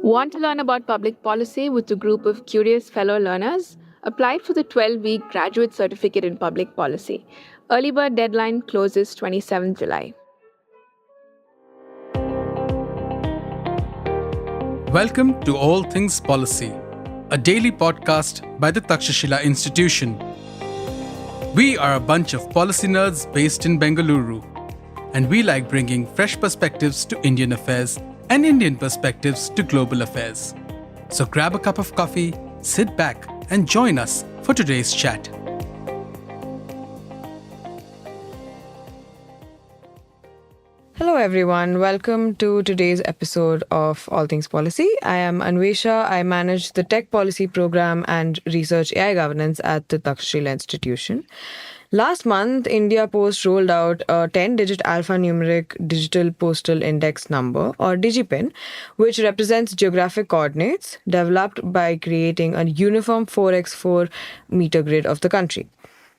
Want to learn about public policy with a group of curious fellow learners? Apply for the 12-week graduate certificate in public policy. Early bird deadline closes 27th July. Welcome to All Things Policy, a daily podcast by the Takshashila Institution. We are a bunch of policy nerds based in Bengaluru, and we like bringing fresh perspectives to Indian affairs and Indian perspectives to global affairs. So grab a cup of coffee, sit back, and join us for today's chat. Hello everyone, welcome to today's episode of All Things Policy. I am Anvesha. I manage the Tech Policy Program and Research AI Governance at the Takshashila Institution. Last month, India Post rolled out a 10-digit alphanumeric digital postal index number, or DigiPin, which represents geographic coordinates developed by creating a uniform 4x4 meter grid of the country.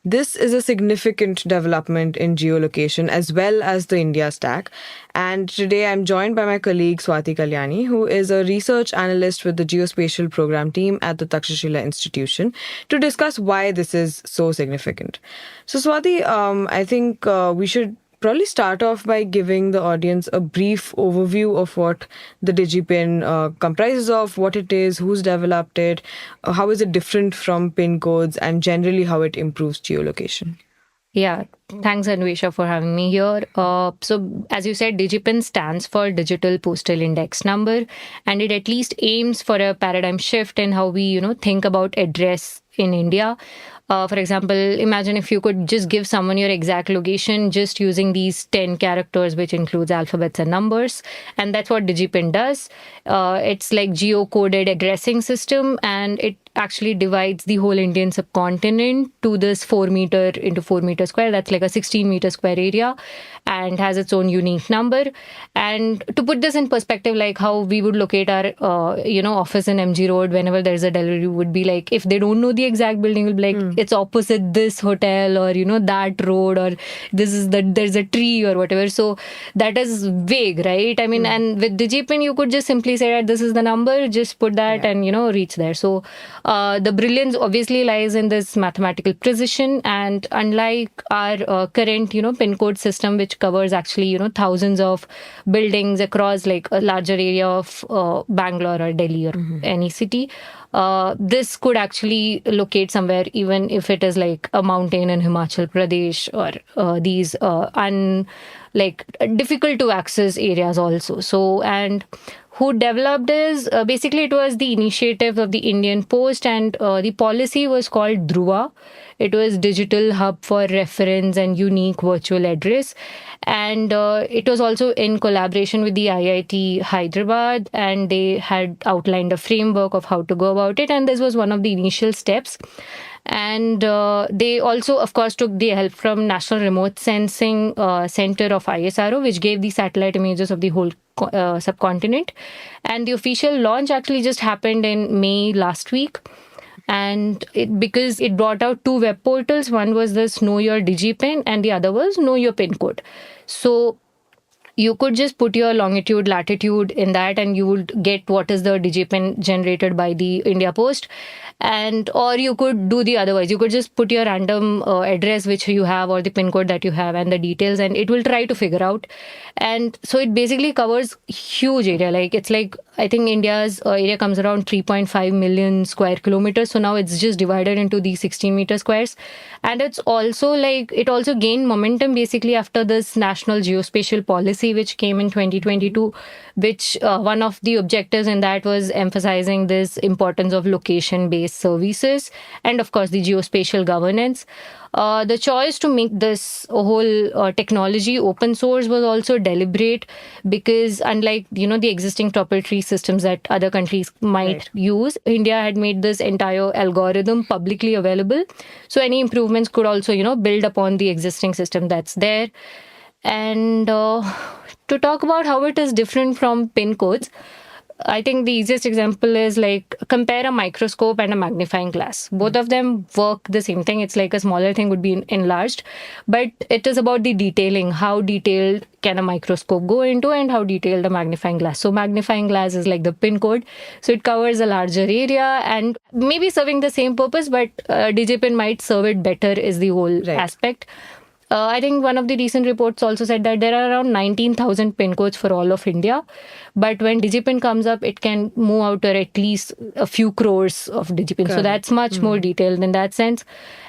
This is a significant development in geolocation as well as the India stack. And today I'm joined by my colleague Swati Kalyani, who is a research analyst with the Geospatial Program team at the Takshashila Institution, to discuss why this is so significant. So Swati, I think we should probably start off by giving the audience a brief overview of what the DigiPin comprises of, what it is, who's developed it, how is it different from PIN codes, and generally how it improves geolocation. Yeah, thanks Anvesha for having me here. So as you said, DigiPin stands for Digital Postal Index Number, and it at least aims for a paradigm shift in how we, think about address in India. For example, imagine if you could just give someone your exact location just using these 10 characters, which includes alphabets and numbers. And that's what DigiPin does. It's like geocoded addressing system, and it actually divides the whole Indian subcontinent to this 4 meter into 4 meter square. That's like a 16 meter square area, and has its own unique number. And to put this in perspective, like how we would locate our, office in MG Road whenever there's a delivery, would be like, if they don't know the exact building, will be like, it's opposite this hotel, or, that road, or there's a tree or whatever. So that is vague, right? I mean, and with DigiPin, you could just simply say that this is the number, just put that and, reach there. So the brilliance obviously lies in this mathematical precision, and unlike our current, PIN code system, which covers actually, thousands of buildings across like a larger area of Bangalore or Delhi or any city, this could actually locate somewhere, even if it is like a mountain in Himachal Pradesh or these difficult to access areas also. So, and who developed is basically it was the initiative of the Indian Post, and the policy was called Dhruva. It was Digital Hub for Reference and Unique Virtual Address. And it was also in collaboration with the IIT Hyderabad, and they had outlined a framework of how to go about it. And this was one of the initial steps. And they also, of course, took the help from National Remote Sensing Center of ISRO, which gave the satellite images of the whole subcontinent. And the official launch actually just happened in May last week. And because it brought out two web portals. One was this Know Your DigiPin, and the other was Know Your PIN Code. So you could just put your longitude, latitude in that, and you would get what is the DigiPin generated by the India Post. And or you could do the otherwise. You could just put your random address which you have, or the PIN code that you have, and the details, and it will try to figure out. And so it basically covers huge area. Like it's like, I think India's area comes around 3.5 million square kilometers. So now it's just divided into these 16 meter squares. And it's also like, it also gained momentum basically after this National Geospatial Policy, which came in 2022, which one of the objectives in that was emphasizing this importance of location-based services, and of course the geospatial governance. The choice to make this whole technology open source was also deliberate, because unlike the existing topple tree systems that other countries might use, India had made this entire algorithm publicly available, so any improvements could also build upon the existing system that's there. And to talk about how it is different from PIN codes, I think the easiest example is like compare a microscope and a magnifying glass. Both of them work the same thing. It's like a smaller thing would be enlarged, but it is about the detailing. How detailed can a microscope go into and how detailed a magnifying glass. So magnifying glass is like the pin code. So it covers a larger area and maybe serving the same purpose, but DigiPin might serve it better is the whole aspect. I think one of the recent reports also said that there are around 19,000 pin codes for all of India. But when DigiPin comes up, it can move out to at least a few crores of DigiPin. So that's much more detailed in that sense.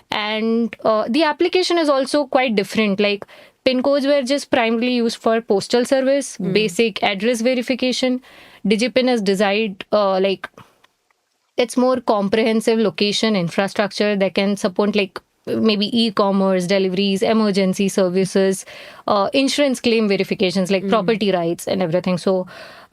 And the application is also quite different. Like pin codes were just primarily used for postal service, basic address verification. DigiPin is designed like it's more comprehensive location infrastructure that can support like maybe e-commerce, deliveries, emergency services, insurance claim verifications like property rights and everything. So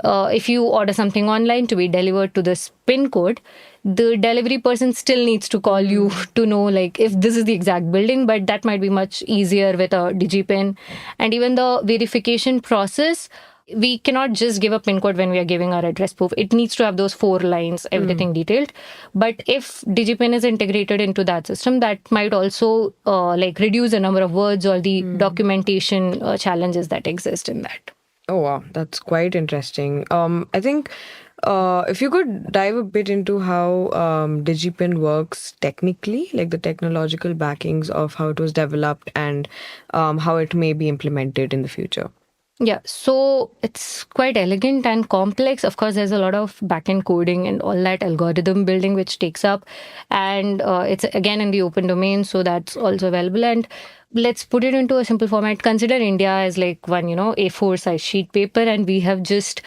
if you order something online to be delivered to this PIN code, the delivery person still needs to call you to know like if this is the exact building, but that might be much easier with a DigiPin. And even the verification process, we cannot just give a PIN code when we are giving our address proof. It needs to have those 4 lines, everything detailed. But if DigiPin is integrated into that system, that might also like reduce the number of words or the documentation challenges that exist in that. Oh, wow. That's quite interesting. I think if you could dive a bit into how DigiPin works technically, like the technological backings of how it was developed and how it may be implemented in the future. Yeah, so it's quite elegant and complex. Of course, there's a lot of backend coding and all that algorithm building which takes up. And it's again in the open domain, so that's also available. And let's put it into a simple format. Consider India as like one, A4 size sheet paper, and we have just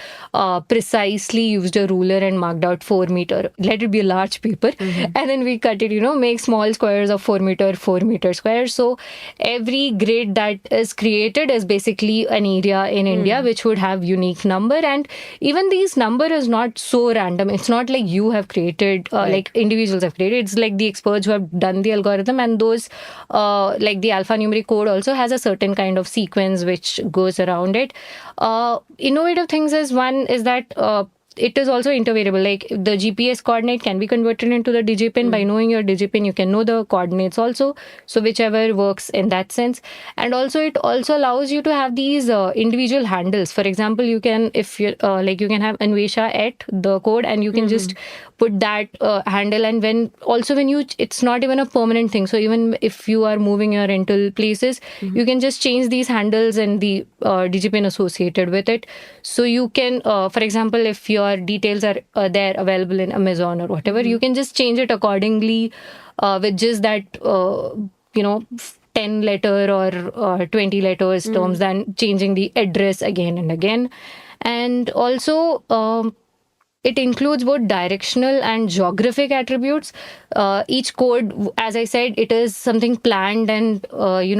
precisely used a ruler and marked out 4 meter. Let it be a large paper. And then we cut it, make small squares of 4 meter squares. So every grid that is created is basically an area in India which would have unique number. And even these number is not so random. It's not like you have created, like individuals have created. It's like the experts who have done the algorithm, and those like the alphanumeric code also has a certain kind of sequence which goes around it. Innovative things is one is that it is also intervariable. Like the GPS coordinate can be converted into the DigiPin. By knowing your DigiPin, you can know the coordinates also. So whichever works in that sense. And also it also allows you to have these individual handles. For example, you can, if you like, you can have Anvesha at the code, and you can just put that handle. And when you, it's not even a permanent thing. So even if you are moving your rental places, you can just change these handles and the DigiPin associated with it. So you can, for example, if your details are there available in Amazon or whatever, you can just change it accordingly with just that 10 letter or 20 letters terms than changing the address again and again. And also it includes both directional and geographic attributes. Each code, as I said, it is something planned and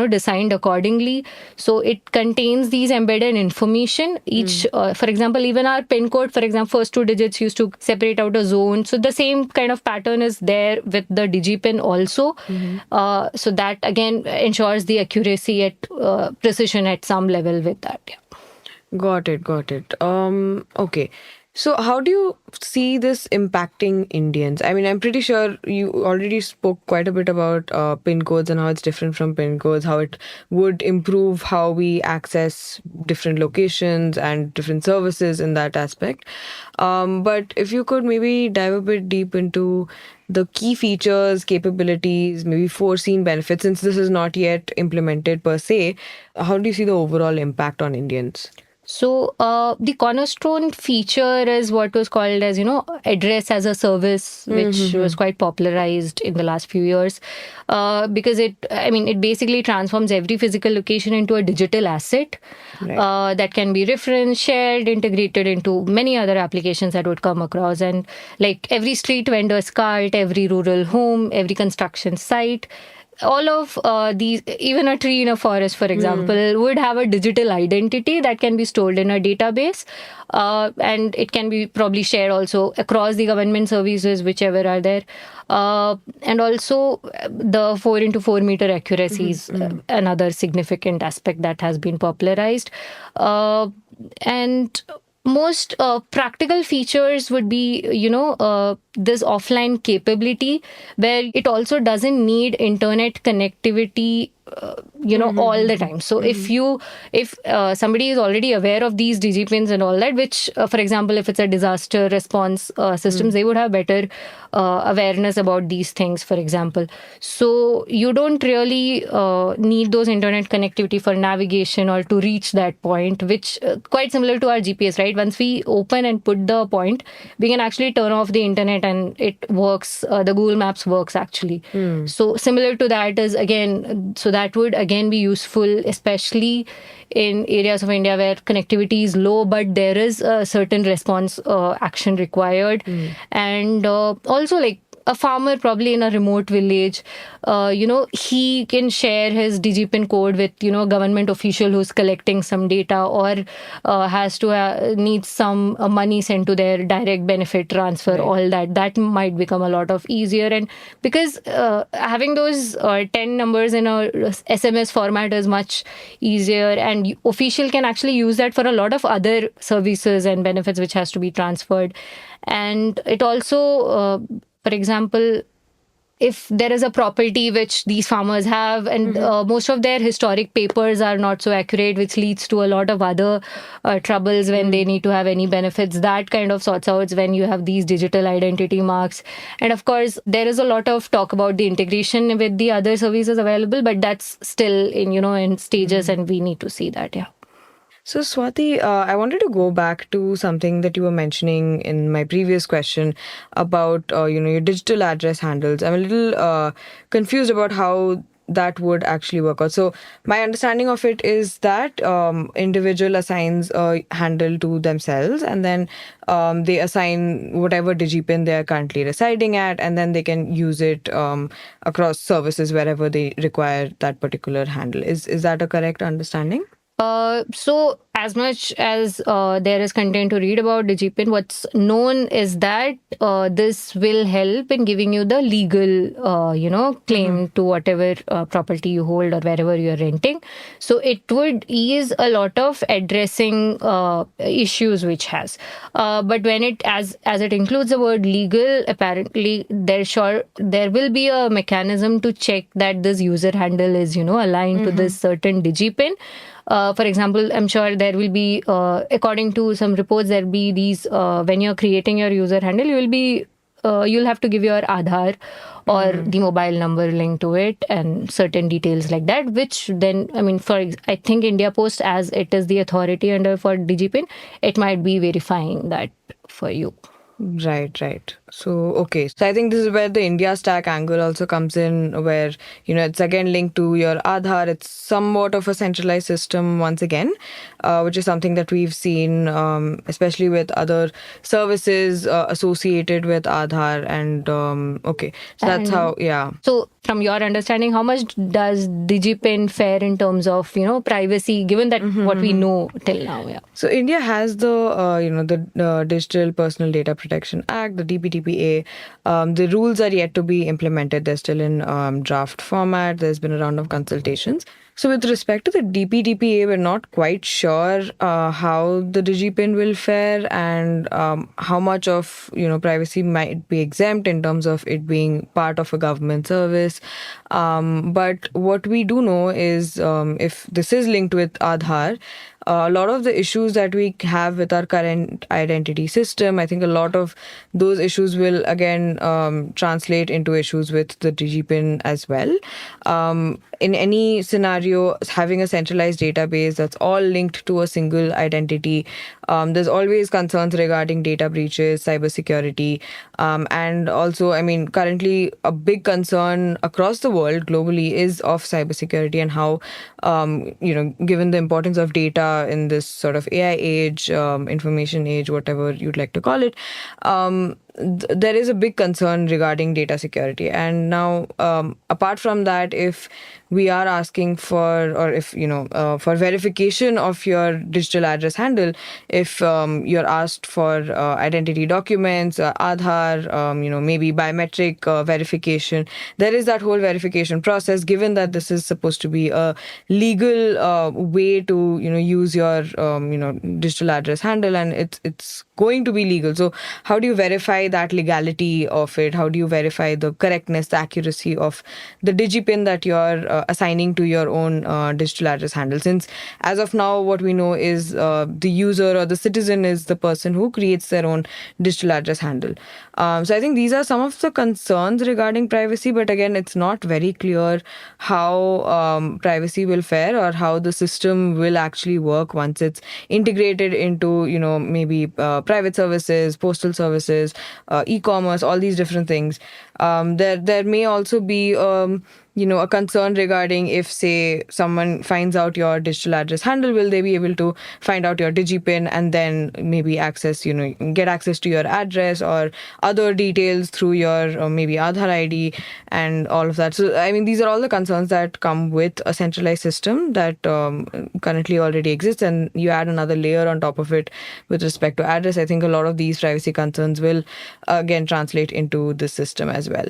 designed accordingly. So it contains these embedded information. Each, for example, even our PIN code, for example, first 2 digits used to separate out a zone. So the same kind of pattern is there with the DigiPin also. So that again ensures the accuracy at precision at some level with that. Yeah. Got it. Okay. So how do you see this impacting Indians? I mean, I'm pretty sure you already spoke quite a bit about PIN codes and how it's different from PIN codes, how it would improve how we access different locations and different services in that aspect. But if you could maybe dive a bit deep into the key features, capabilities, maybe foreseen benefits, since this is not yet implemented per se, how do you see the overall impact on Indians? So the cornerstone feature is what was called as, address as a service, which was quite popularized in the last few years because it basically transforms every physical location into a digital asset that can be referenced, shared, integrated into many other applications that would come across. And like every street vendor's cart, every rural home, every construction site, all of these, even a tree in a forest, for example, would have a digital identity that can be stored in a database. And it can be probably shared also across the government services, whichever are there. And also the 4x4 meter accuracy is another significant aspect that has been popularized. And most practical features would be, this offline capability where it also doesn't need internet connectivity all the time. So if somebody is already aware of these digipins and all that, which for example, if it's a disaster response systems, they would have better awareness about these things, for example. So you don't really need those internet connectivity for navigation or to reach that point, which quite similar to our GPS, right? Once we open and put the point, we can actually turn off the internet and it works. The Google Maps works actually. So similar to that is again, so that would again be useful, especially in areas of India where connectivity is low, but there is a certain response action required. And also, like, a farmer probably in a remote village, he can share his digipin code with, government official who's collecting some data, or has to need some money sent to their direct benefit transfer, right. All that might become a lot of easier. And because having those 10 numbers in a SMS format is much easier, and official can actually use that for a lot of other services and benefits which has to be transferred. And it also, for example, if there is a property which these farmers have and most of their historic papers are not so accurate, which leads to a lot of other troubles when they need to have any benefits, that kind of sorts out when you have these digital identity marks. And of course, there is a lot of talk about the integration with the other services available, but that's still in stages, and we need to see that. Yeah. So Swati, I wanted to go back to something that you were mentioning in my previous question about your digital address handles. I'm a little confused about how that would actually work out. So my understanding of it is that individual assigns a handle to themselves, and then they assign whatever digipin they are currently residing at, and then they can use it across services wherever they require that particular handle. Is that a correct understanding? So as much as there is content to read about digipin, what's known is that this will help in giving you the legal, claim to whatever property you hold or wherever you're renting. So it would ease a lot of addressing issues which has. But when it as it includes the word legal, apparently there will be a mechanism to check that this user handle is aligned to this certain digipin. For example, I'm sure there will be, according to some reports, there'll be these, when you're creating your user handle, you'll have to give your Aadhaar or the mobile number linked to it and certain details like that, which then, I think India Post, as it is the authority under for digipin, it might be verifying that for you. Right. So, okay. So I think this is where the India Stack angle also comes in, where, it's again linked to your Aadhaar. It's somewhat of a centralized system once again, which is something that we've seen, especially with other services associated with Aadhaar. And, okay. So that's how, yeah. So from your understanding, how much does digipin fare in terms of, privacy, given that what we know till now? Yeah. So India has the Digital Personal Data Protection Act, the DPDPA. The rules are yet to be implemented. They're still in draft format. There's been a round of consultations. So with respect to the DPDPA, we're not quite sure how the digipin will fare and how much of privacy might be exempt in terms of it being part of a government service. But what we do know is if this is linked with Aadhaar, a lot of the issues that we have with our current identity system, I think a lot of those issues will again translate into issues with the digipin as well. In any scenario, having a centralized database that's all linked to a single identity, there's always concerns regarding data breaches, cybersecurity, and also, currently a big concern across the world globally is of cybersecurity and how, given the importance of data in this sort of AI age, information age, whatever you'd like to call it, there is a big concern regarding data security. And now, apart from that, if we are asking for, or if, for verification of your digital address handle, if you're asked for identity documents, Aadhaar, maybe biometric verification, there is that whole verification process, given that this is supposed to be a legal way to, use your, digital address handle, and it's going to be legal. So how do you verify that legality of it? How do you verify the correctness, the accuracy of the DigiPin that you're assigning to your own digital address handle? Since as of now, what we know is the user or the citizen is the person who creates their own digital address handle. So I think these are some of the concerns regarding privacy, but again, it's not very clear how privacy will fare or how the system will actually work once it's integrated into, maybe private services, postal services, e-commerce, all these different things. There may also be a concern regarding if, say, someone finds out your digital address handle, will they be able to find out your DigiPin and then maybe get access to your address or other details through your maybe Aadhaar ID and all of that. So, I mean, these are all the concerns that come with a centralized system that currently already exists, and you add another layer on top of it with respect to address. I think a lot of these privacy concerns will again translate into this system as well.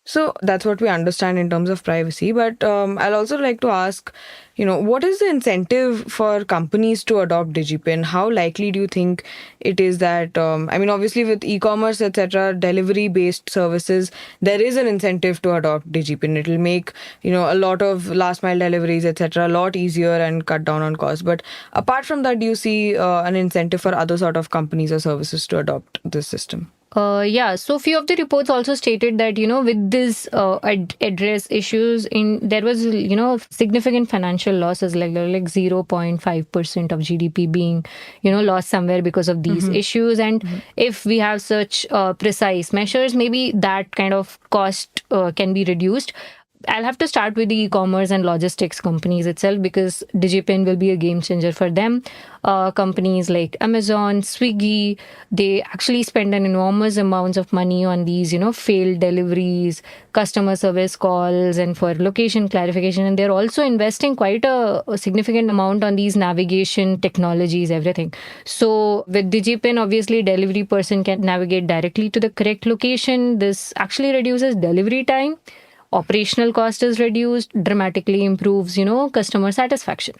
So that's what we understand in terms of privacy. But I'll also like to ask, what is the incentive for companies to adopt DigiPin? How likely do you think it is that, obviously with e-commerce, etc., delivery-based services, there is an incentive to adopt DigiPin. It will make, a lot of last-mile deliveries, etc., a lot easier and cut down on costs. But apart from that, do you see an incentive for other sort of companies or services to adopt this system? So few of the reports also stated that, with this address issues, there was, significant financial losses, like 0.5% of GDP being, lost somewhere because of these issues. And if we have such precise measures, maybe that kind of cost can be reduced. I'll have to start with the e-commerce and logistics companies itself, because DigiPin will be a game changer for them. Companies like Amazon, Swiggy, they actually spend an enormous amounts of money on these, failed deliveries, customer service calls, and for location clarification. And they're also investing quite a significant amount on these navigation technologies, everything. So with DigiPin, obviously, delivery person can navigate directly to the correct location. This actually reduces delivery time. Operational cost is reduced, dramatically improves, customer satisfaction.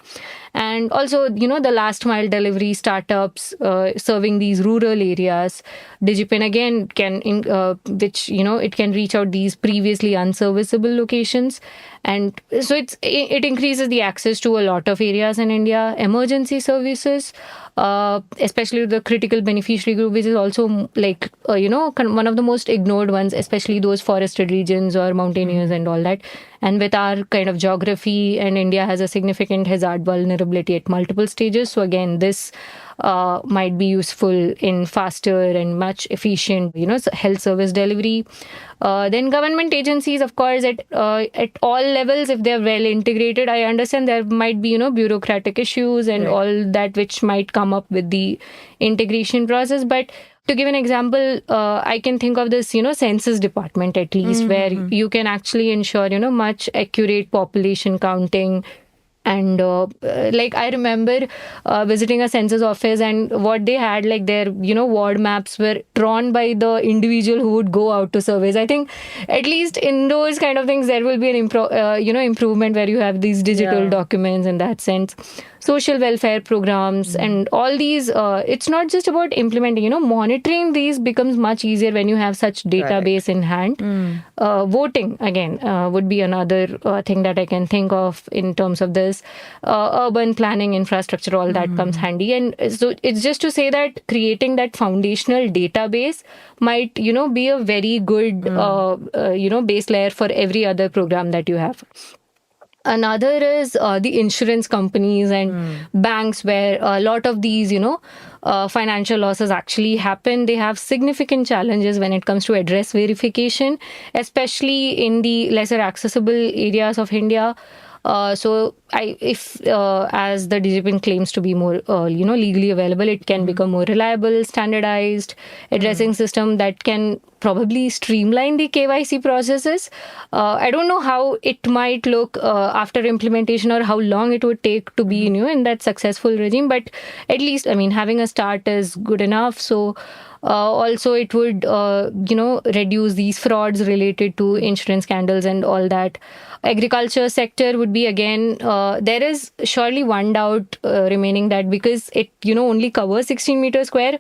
And also, the last mile delivery startups serving these rural areas, DigiPin again can, it can reach out these previously unserviceable locations. And so it increases the access to a lot of areas in India. Emergency services, especially the critical beneficiary group, which is also one of the most ignored ones, especially those forested regions or mountainous and all that. And with our kind of geography, and India has a significant hazard vulnerability at multiple stages. So again, this might be useful in faster and much efficient, health service delivery. Then government agencies, of course, at all levels, if they're well integrated, I understand there might be, bureaucratic issues and all that which might come up with the integration process. But to give an example, I can think of this, census department at least, where you can actually ensure, much accurate population counting. And I remember visiting a census office, and what they had, their, ward maps were drawn by the individual who would go out to surveys. I think at least in those kind of things, there will be an improvement where you have these digital documents in that sense. Social welfare programs and all these, it's not just about implementing, monitoring these becomes much easier when you have such database in hand. Voting, again, would be another thing that I can think of in terms of this. Urban planning, infrastructure, all that comes handy. And so it's just to say that creating that foundational database might, be a very good, base layer for every other program that you have. Another is the insurance companies and banks, where a lot of these, financial losses actually happen. They have significant challenges when it comes to address verification, especially in the lesser accessible areas of India. So if as the DigiPin claims to be more legally available, it can become more reliable, standardized, addressing system that can probably streamline the KYC processes. I don't know how it might look after implementation, or how long it would take to be in that successful regime, but at least, I mean, having a start is good enough. So also it would reduce these frauds related to insurance scandals and all that. Agriculture sector would be, again, there is surely one doubt remaining, that because it only covers 16 meters square,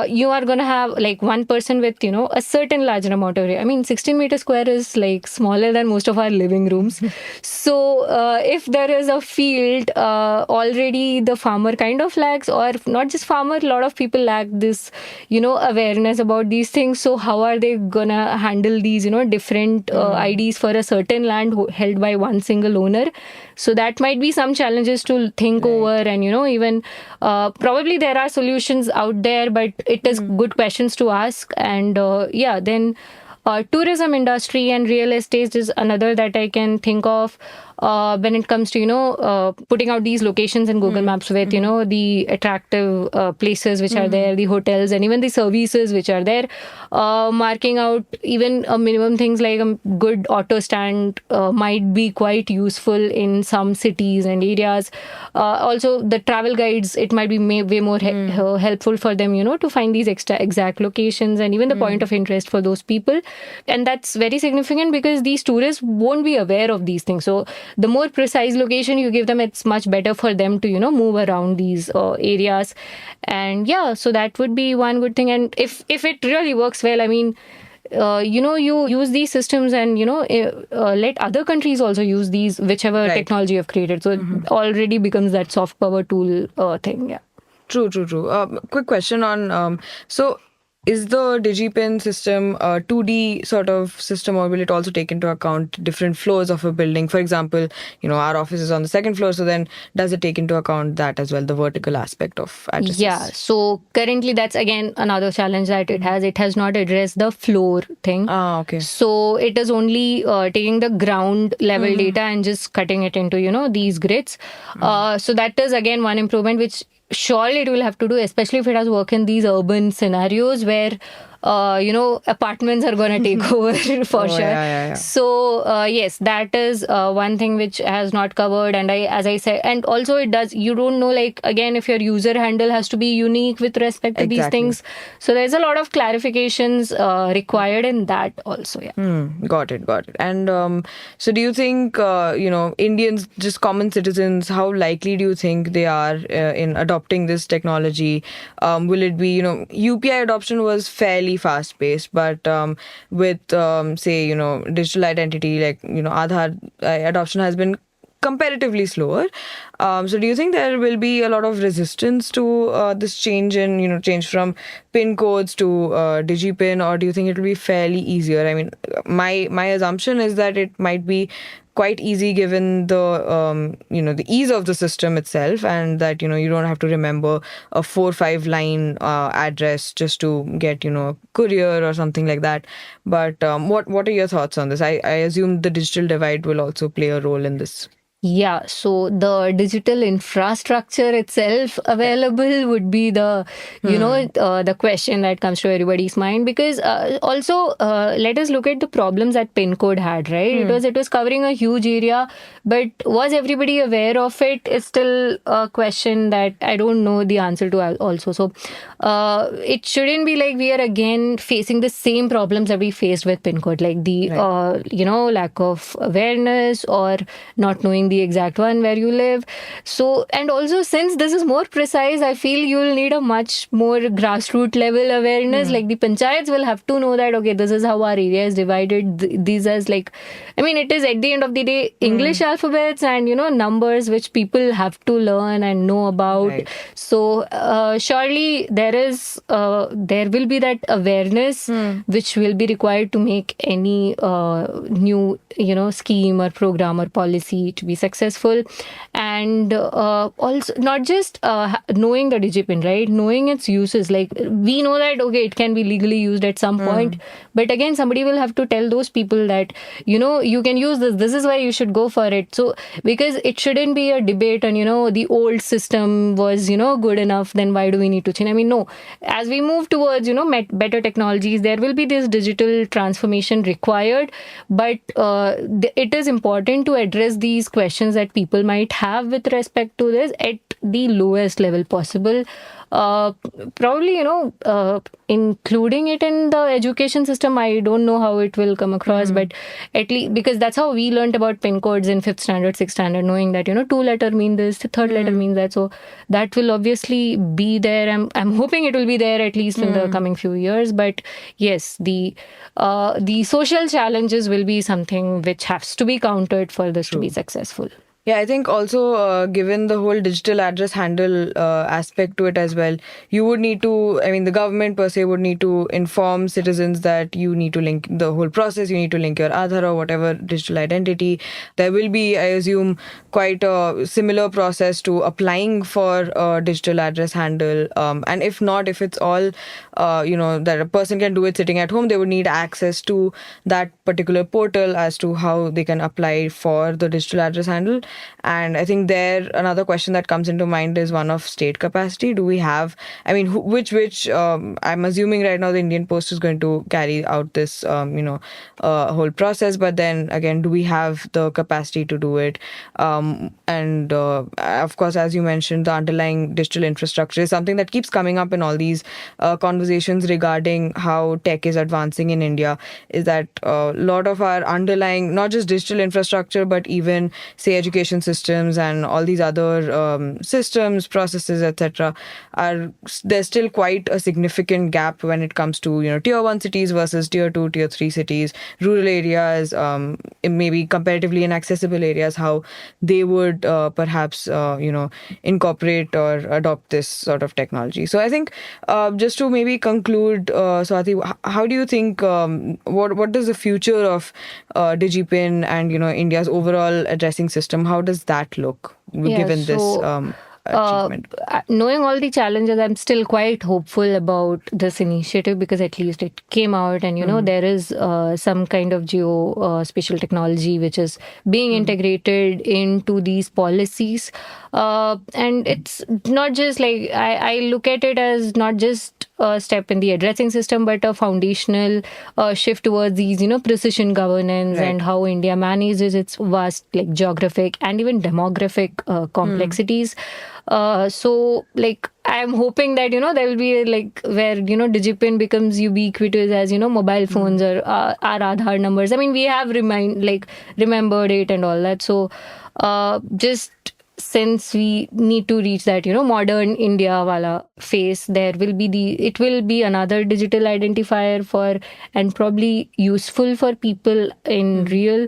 you are going to have like one person with a certain larger amount of area. I mean, 16 meters square is like smaller than most of our living rooms. So if there is a field, already the farmer kind of lacks, or not just farmer, a lot of people lack this awareness about these things. So how are they gonna handle these different IDs for a certain land held by one single owner? So that might be some challenges to think over, and even probably there are solutions out there, but it is good questions to ask. And then tourism industry and real estate is another that I can think of. When it comes to putting out these locations in Google Maps with the attractive places which are there, the hotels, and even the services which are there, marking out even a minimum things like a good auto stand might be quite useful in some cities and areas. Also the travel guides, it might be way more helpful for them to find these exact locations and even the point of interest for those people. And that's very significant because these tourists won't be aware of these things. So the more precise location you give them, it's much better for them to move around these areas. And so that would be one good thing. And if it really works well, I mean, you use these systems and let other countries also use these, whichever technology you've created. So it already becomes that soft power tool thing. True. Quick question on so is the DigiPin system a 2D sort of system, or will it also take into account different floors of a building? For example, our office is on the second floor, so then does it take into account that as well, the vertical aspect of addresses? Yeah, so currently that's again another challenge that it has. It has not addressed the floor thing. Okay. So it is only taking the ground level data and just cutting it into, these grids. So that is again one improvement which surely it will have to do, especially if it has work in these urban scenarios where apartments are going to take over for sure. Yeah. So yes, that is one thing which has not covered. And as I said, and also it does, you don't know, like, again, if your user handle has to be unique with respect to these things. So there's a lot of clarifications required in that also. Got it. And so do you think Indians, just common citizens, how likely do you think they are in adopting this technology? Will it be, UPI adoption was fairly fast paced, but with say digital identity like Aadhaar adoption has been comparatively slower. So do you think there will be a lot of resistance to this change in change from PIN codes to DigiPin, or do you think it will be fairly easier? I mean, my assumption is that it might be quite easy given the the ease of the system itself, and that you don't have to remember a 4-5 line address just to get a courier or something like that. But what are your thoughts on this? I assume the digital divide will also play a role in this. Yeah, so the digital infrastructure itself available would be the, the question that comes to everybody's mind. Because also, let us look at the problems that PIN code had, right? It was covering a huge area, but was everybody aware of it? It's still a question that I don't know the answer to also. So it shouldn't be like we are again facing the same problems that we faced with PIN code, like the, lack of awareness or not knowing the exact one where you live. So, and also since this is more precise, I feel you'll need a much more grassroots level awareness. Like the panchayats will have to know that, okay, this is how our area is divided. These as like, I mean, it is at the end of the day, English alphabets and, numbers which people have to learn and know about. Right. So, surely there will be that awareness which will be required to make any new, scheme or program or policy to be successful. And also not just knowing the DigiPin, right? Knowing its uses. Like we know that, okay, it can be legally used at some point. But again, somebody will have to tell those people that, you can use this. This is why you should go for it. So because it shouldn't be a debate on, the old system was, good enough, then why do we need to change? I mean, no. As we move towards, better technologies, there will be this digital transformation required. But it is important to address these questions that people might have with respect to this at the lowest level possible. Probably, including it in the education system, I don't know how it will come across, but at least because that's how we learned about PIN codes in 5th standard, 6th standard, knowing that, 2-letter mean this, the 3rd letter means that. So that will obviously be there. I'm hoping it will be there at least in the coming few years. But yes, the social challenges will be something which has to be countered for this to be successful. Yeah, I think also given the whole digital address handle aspect to it as well, you would need to, the government per se would need to inform citizens that you need to link the whole process, you need to link your Aadhaar or whatever digital identity. There will be, I assume, quite a similar process to applying for a digital address handle. And if not, if it's all, that a person can do it sitting at home, they would need access to that particular portal as to how they can apply for the digital address handle. And I think another question that comes into mind is one of state capacity. Do we have, which I'm assuming right now the Indian Post is going to carry out this, whole process. But then again, do we have the capacity to do it? And of course, as you mentioned, the underlying digital infrastructure is something that keeps coming up in all these conversations regarding how tech is advancing in India, is that a lot of our underlying, not just digital infrastructure, but even, say, education systems and all these other systems, processes, etc., there's still quite a significant gap when it comes to tier 1 cities versus tier 2, tier 3 cities, rural areas, maybe comparatively inaccessible areas, how they would perhaps incorporate or adopt this sort of technology. So I think just to maybe conclude, Swati, how do you think what does the future of DigiPin and India's overall addressing system, how does that look given this achievement? Knowing all the challenges, I'm still quite hopeful about this initiative because at least it came out and there is some kind of geospatial technology which is being integrated into these policies, and it's not just like I look at it as not just a step in the addressing system but a foundational shift towards these precision governance and how India manages its vast geographic and even demographic complexities. So I'm hoping that there will be where DigiPin becomes ubiquitous as mobile phones or our Aadhaar numbers. I mean, we have remembered it and all that. So just since we need to reach that modern India wala phase, it will be another digital identifier for and probably useful for people in real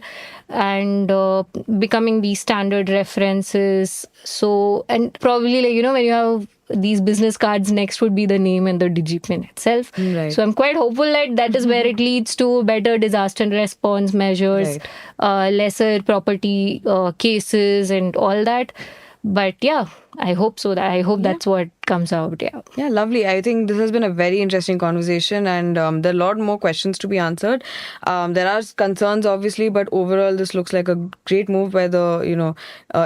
and becoming the standard references. So and probably when you have these business cards, next would be the name and the DigiPin itself. Right. So I'm quite hopeful that is where it leads to better disaster response measures, lesser property cases and all that. But yeah, I hope so. I hope that's what comes out. Yeah, lovely. I think this has been a very interesting conversation, and there are a lot more questions to be answered. There are concerns, obviously, but overall, this looks like a great move by the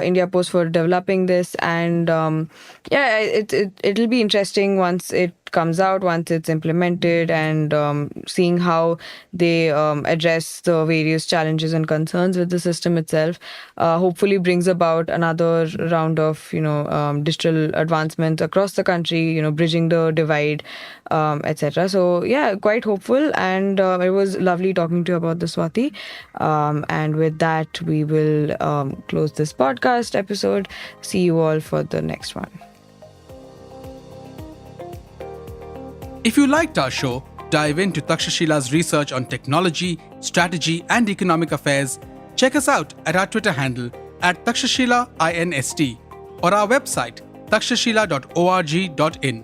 India Post for developing this, and it'll be interesting once it comes out, once it's implemented, and seeing how they address the various challenges and concerns with the system itself. Hopefully brings about another round of digital advancements across the country, bridging the divide, etc. So yeah, quite hopeful, and it was lovely talking to you about this, Swati. And with that, we will close this podcast episode. See you all for the next one. If you liked our show, dive into Takshashila's research on technology, strategy, and economic affairs. Check us out at our Twitter handle @TakshashilaINST or our website takshashila.org.in.